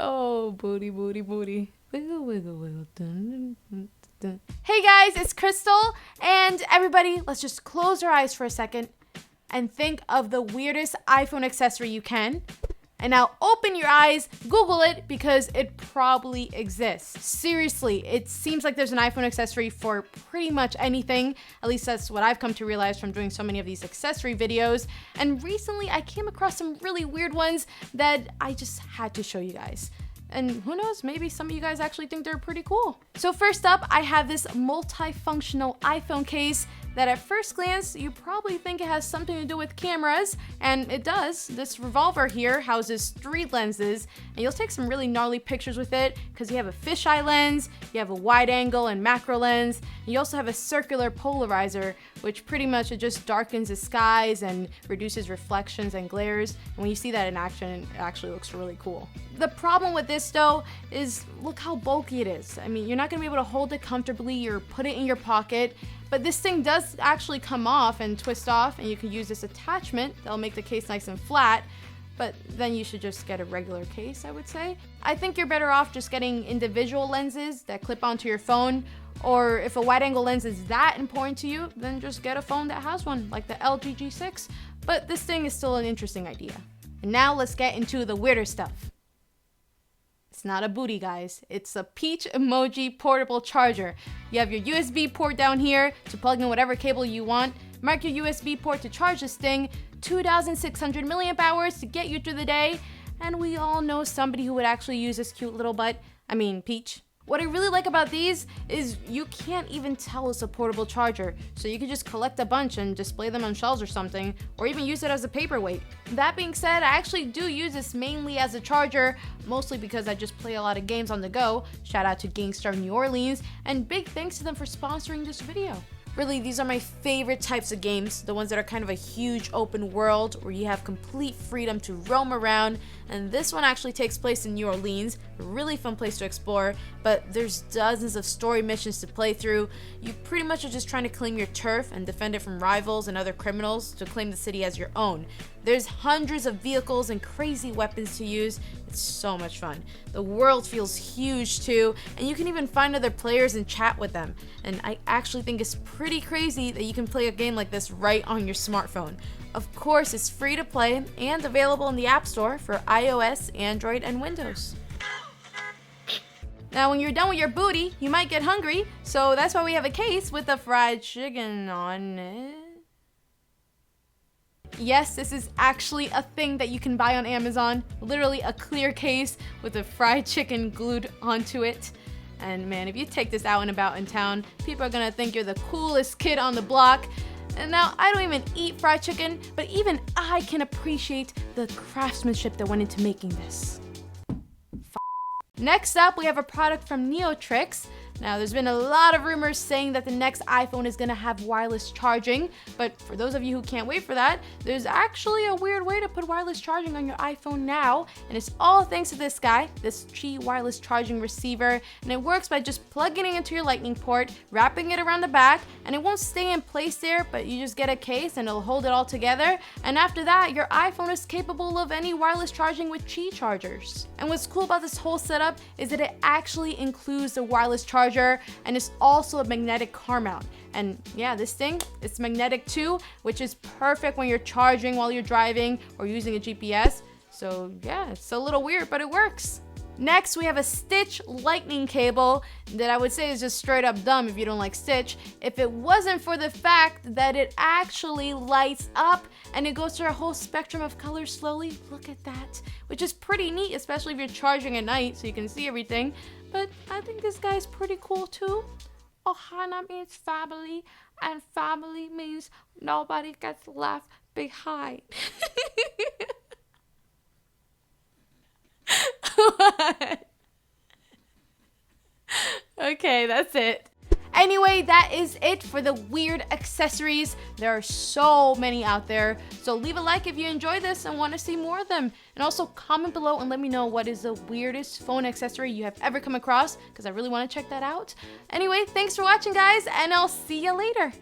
Oh, booty, booty, booty. Wiggle, wiggle, wiggle. Dun, dun, dun. Hey guys, it's Krystal, and everybody, let's just close our eyes for a second and think of the weirdest iPhone accessory you can. And now open your eyes, Google it, because it probably exists. Seriously, it seems like there's an iPhone accessory for pretty much anything. At least that's what I've come to realize from doing so many of these accessory videos. And recently I came across some really weird ones that I just had to show you guys. And who knows, maybe some of you guys actually think they're pretty cool. So first up, I have this multifunctional iPhone case that at first glance, you probably think it has something to do with cameras, and it does. This revolver here houses 3 lenses, and you'll take some really gnarly pictures with it because you have a fisheye lens, you have a wide angle and macro lens, and you also have a circular polarizer, which pretty much it just darkens the skies and reduces reflections and glares. And when you see that in action, it actually looks really cool. The problem with this though is look how bulky it is. I mean, you're not gonna be able to hold it comfortably or put it in your pocket, but this thing does actually come off and twist off, and you can use this attachment that'll make the case nice and flat, but then you should just get a regular case, I would say. I think you're better off just getting individual lenses that clip onto your phone, or if a wide angle lens is that important to you, then just get a phone that has one, like the LG G6, but this thing is still an interesting idea. And now let's get into the weirder stuff. It's not a booty, guys. It's a peach emoji portable charger. You have your USB port down here to plug in whatever cable you want. Mark your USB port to charge this thing. 2,600 milliamp hours to get you through the day. And we all know somebody who would actually use this cute little peach. What I really like about these is you can't even tell it's a portable charger, so you can just collect a bunch and display them on shelves or something, or even use it as a paperweight. That being said, I actually do use this mainly as a charger, mostly because I just play a lot of games on the go. Shout out to GameStar New Orleans, and big thanks to them for sponsoring this video. Really, these are my favorite types of games, the ones that are kind of a huge open world where you have complete freedom to roam around, and this one actually takes place in New Orleans, a really fun place to explore, but there's dozens of story missions to play through. You pretty much are just trying to claim your turf and defend it from rivals and other criminals to claim the city as your own. There's hundreds of vehicles and crazy weapons to use. It's so much fun. The world feels huge too, and you can even find other players and chat with them. And I actually think it's pretty crazy that you can play a game like this right on your smartphone. Of course, it's free to play and available in the App Store for iOS, Android, and Windows. Now, when you're done with your booty, you might get hungry, so that's why we have a case with a fried chicken on it. Yes, this is actually a thing that you can buy on Amazon. Literally a clear case with a fried chicken glued onto it. And man, if you take this out and about in town, people are gonna think you're the coolest kid on the block. And now, I don't even eat fried chicken, but even I can appreciate the craftsmanship that went into making this. Next up, we have a product from Neotrix. Now, there's been a lot of rumors saying that the next iPhone is gonna have wireless charging, but for those of you who can't wait for that, there's actually a weird way to put wireless charging on your iPhone now, and it's all thanks to this guy, this Qi wireless charging receiver, and it works by just plugging it into your lightning port, wrapping it around the back, and it won't stay in place there, but you just get a case and it'll hold it all together, and after that, your iPhone is capable of any wireless charging with Qi chargers. And what's cool about this whole setup is that it actually includes the wireless charger, and it's also a magnetic car mount. And yeah, this thing, it's magnetic too, which is perfect when you're charging while you're driving or using a GPS. So yeah, it's a little weird, but it works. Next, we have a Stitch lightning cable that I would say is just straight up dumb if you don't like Stitch, if it wasn't for the fact that it actually lights up and it goes through a whole spectrum of colors slowly. Look at that, which is pretty neat, especially if you're charging at night so you can see everything. But I think this guy's pretty cool too. Ohana means family, and family means nobody gets left behind. Okay, that's it. Anyway, that is it for the weird accessories. There are so many out there. So leave a like if you enjoy this and want to see more of them. And also comment below and let me know what is the weirdest phone accessory you have ever come across, because I really want to check that out. Anyway, thanks for watching, guys, and I'll see you later.